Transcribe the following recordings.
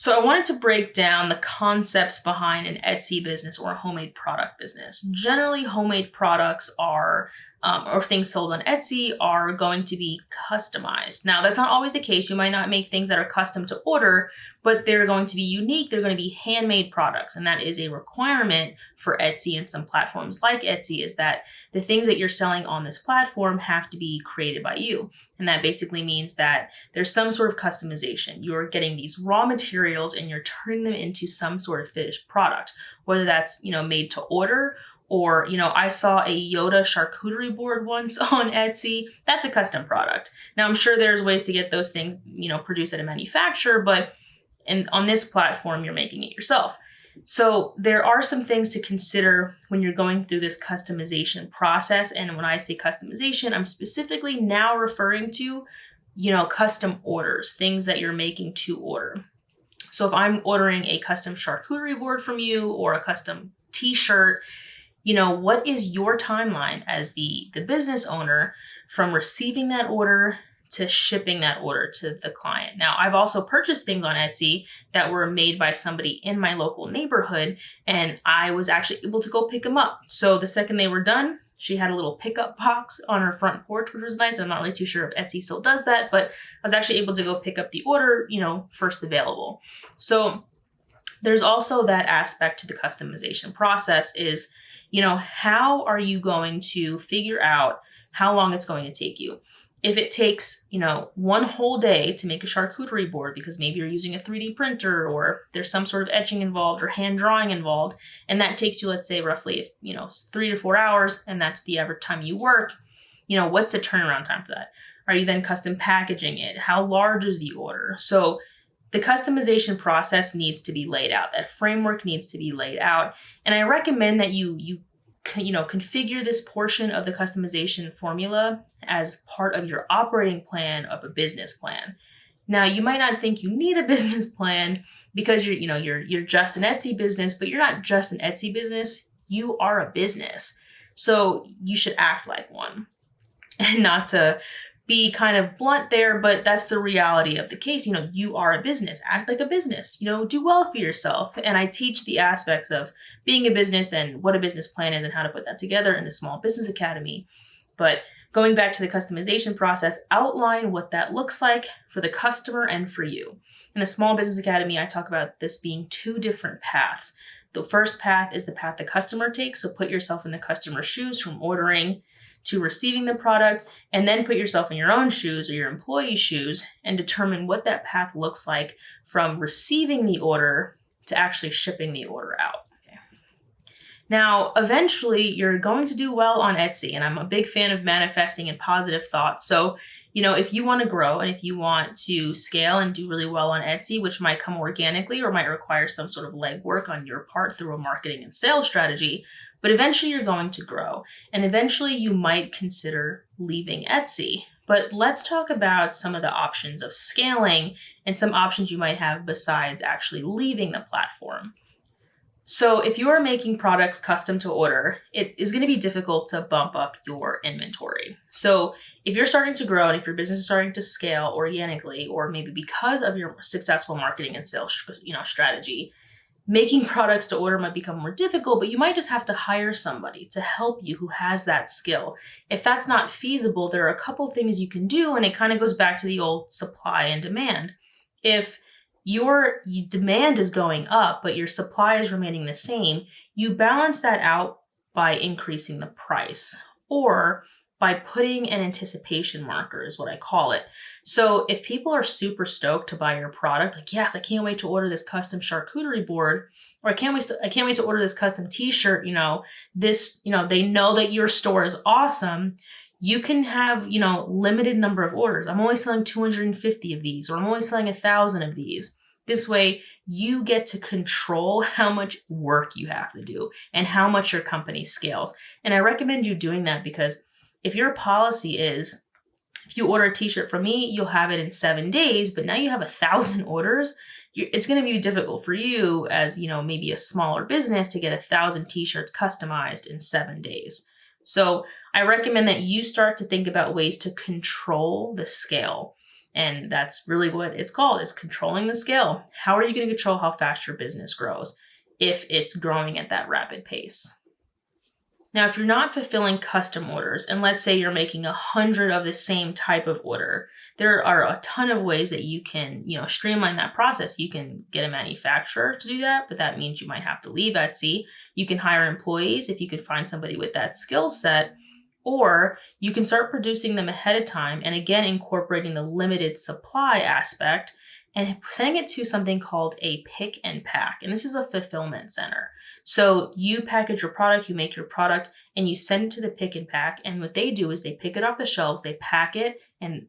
So I wanted to break down the concepts behind an Etsy business or a homemade product business. Generally, homemade products are or things sold on Etsy are going to be customized. Now, that's not always the case. You might not make things that are custom to order, but they're going to be unique. They're going to be handmade products. And that is a requirement for Etsy and some platforms like Etsy, is that the things that you're selling on this platform have to be created by you. And that basically means that there's some sort of customization. You're getting these raw materials and you're turning them into some sort of finished product, whether that's, made to order, or, I saw a Yoda charcuterie board once on Etsy. That's a custom product. Now, I'm sure there's ways to get those things, produced at a manufacturer, but on this platform, you're making it yourself. So there are some things to consider when you're going through this customization process. And when I say customization, I'm specifically now referring to, custom orders, things that you're making to order. So if I'm ordering a custom charcuterie board from you or a custom t-shirt, what is your timeline as the business owner from receiving that order to shipping that order to the client? Now, I've also purchased things on Etsy that were made by somebody in my local neighborhood, and I was actually able to go pick them up. So the second they were done, she had a little pickup box on her front porch, which was nice. I'm not really too sure if Etsy still does that, but I was actually able to go pick up the order, first available. So there's also that aspect to the customization process is, how are you going to figure out how long it's going to take you? If it takes, one whole day to make a charcuterie board because maybe you're using a 3D printer or there's some sort of etching involved or hand drawing involved, and that takes you, let's say, roughly, 3 to 4 hours, and that's the average time you work, what's the turnaround time for that? Are you then custom packaging it? How large is the order? So the customization process needs to be laid out. That framework needs to be laid out. And I recommend that you configure this portion of the customization formula as part of your operating plan of a business plan. Now, you might not think you need a business plan because you're just an Etsy business, but you're not just an Etsy business. You are a business. So you should act like one. And not to be kind of blunt there, but that's the reality of the case. You are a business, act like a business, do well for yourself. And I teach the aspects of being a business and what a business plan is and how to put that together in the Small Business Academy. But going back to the customization process, outline what that looks like for the customer and for you. In the Small Business Academy, I talk about this being two different paths. The first path is the path the customer takes. So put yourself in the customer's shoes from ordering to receiving the product, and then put yourself in your own shoes or your employee's shoes and determine what that path looks like from receiving the order to actually shipping the order out. Okay. Now, eventually you're going to do well on Etsy, and I'm a big fan of manifesting and positive thoughts. So, if you want to grow and if you want to scale and do really well on Etsy, which might come organically or might require some sort of legwork on your part through a marketing and sales strategy, but eventually you're going to grow, and eventually you might consider leaving Etsy. But let's talk about some of the options of scaling and some options you might have besides actually leaving the platform. So if you are making products custom to order, it is going to be difficult to bump up your inventory. So if you're starting to grow and if your business is starting to scale organically, or maybe because of your successful marketing and sales strategy, making products to order might become more difficult, but you might just have to hire somebody to help you who has that skill. If that's not feasible, there are a couple things you can do, and it kind of goes back to the old supply and demand. If your demand is going up, but your supply is remaining the same, you balance that out by increasing the price or by putting an anticipation marker, is what I call it. So if people are super stoked to buy your product, like, yes, I can't wait to order this custom charcuterie board, or I can't wait to order this custom t-shirt, they know that your store is awesome. You can have, limited number of orders. I'm only selling 250 of these, or I'm only selling 1,000 of these. This way you get to control how much work you have to do and how much your company scales. And I recommend you doing that because if your policy is, if you order a t-shirt from me, you'll have it in 7 days, but now you have 1,000 orders, it's going to be difficult for you as, maybe a smaller business to get 1,000 t-shirts customized in 7 days. So I recommend that you start to think about ways to control the scale. And that's really what it's called, is controlling the scale. How are you going to control how fast your business grows if it's growing at that rapid pace? Now, if you're not fulfilling custom orders, and let's say you're making 100 of the same type of order, there are a ton of ways that you can, streamline that process. You can get a manufacturer to do that, but that means you might have to leave Etsy. You can hire employees if you could find somebody with that skill set, or you can start producing them ahead of time and again incorporating the limited supply aspect and sending it to something called a pick and pack. And this is a fulfillment center. So you package your product, you make your product, and you send it to the pick and pack. And what they do is they pick it off the shelves, they pack it into,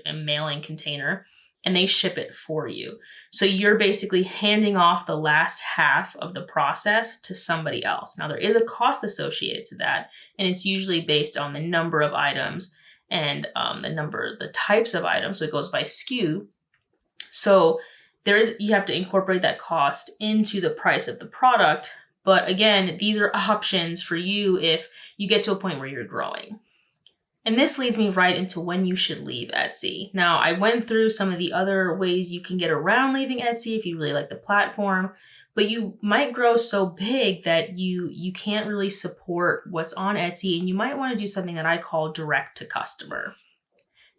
a mailing container, and they ship it for you. So you're basically handing off the last half of the process to somebody else. Now, there is a cost associated to that, and it's usually based on the number of items and the types of items. So it goes by SKU. So you have to incorporate that cost into the price of the product. But again, these are options for you if you get to a point where you're growing. And this leads me right into when you should leave Etsy. Now, I went through some of the other ways you can get around leaving Etsy if you really like the platform, but you might grow so big that you can't really support what's on Etsy, and you might want to do something that I call direct to customer.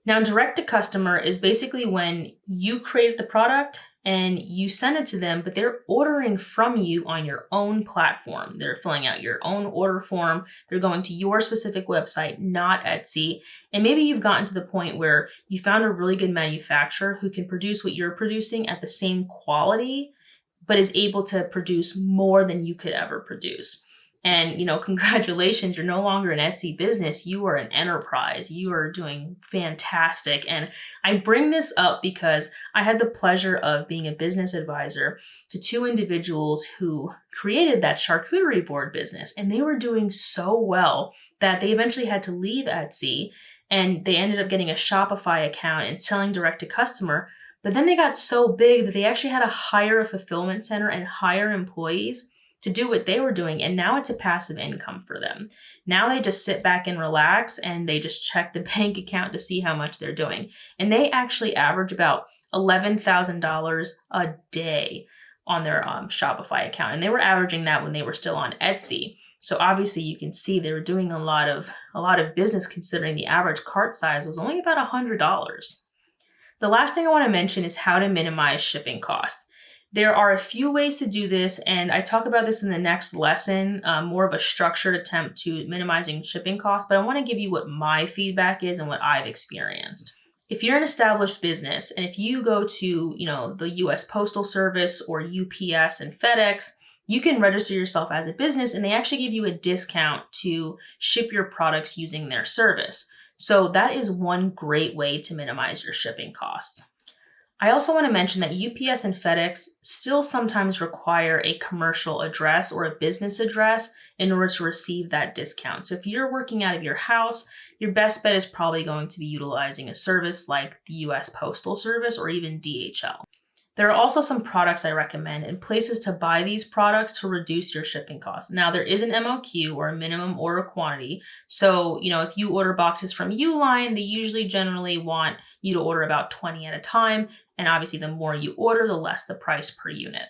Now, direct to customer is basically when you create the product and you send it to them, but they're ordering from you on your own platform. They're filling out your own order form. They're going to your specific website, not Etsy. And maybe you've gotten to the point where you found a really good manufacturer who can produce what you're producing at the same quality, but is able to produce more than you could ever produce. And, congratulations, you're no longer an Etsy business. You are an enterprise. You are doing fantastic. And I bring this up because I had the pleasure of being a business advisor to two individuals who created that charcuterie board business. And they were doing so well that they eventually had to leave Etsy, and they ended up getting a Shopify account and selling direct to customer. But then they got so big that they actually had to hire a fulfillment center and hire employees to do what they were doing. And now it's a passive income for them. Now they just sit back and relax, and they just check the bank account to see how much they're doing. And they actually average about $11,000 a day on their Shopify account. And they were averaging that when they were still on Etsy. So obviously you can see they were doing a lot of business, considering the average cart size was only about $100. The last thing I want to mention is how to minimize shipping costs. There are a few ways to do this, and I talk about this in the next lesson, more of a structured attempt to minimizing shipping costs, but I want to give you what my feedback is and what I've experienced. If you're an established business, and if you go to, the US Postal Service or UPS and FedEx, you can register yourself as a business, and they actually give you a discount to ship your products using their service. So that is one great way to minimize your shipping costs. I also want to mention that UPS and FedEx still sometimes require a commercial address or a business address in order to receive that discount. So if you're working out of your house, your best bet is probably going to be utilizing a service like the US Postal Service or even DHL. There are also some products I recommend and places to buy these products to reduce your shipping costs. Now, there is an MOQ, or a minimum order quantity. So, if you order boxes from Uline, they usually generally want you to order about 20 at a time. And obviously, the more you order, the less the price per unit.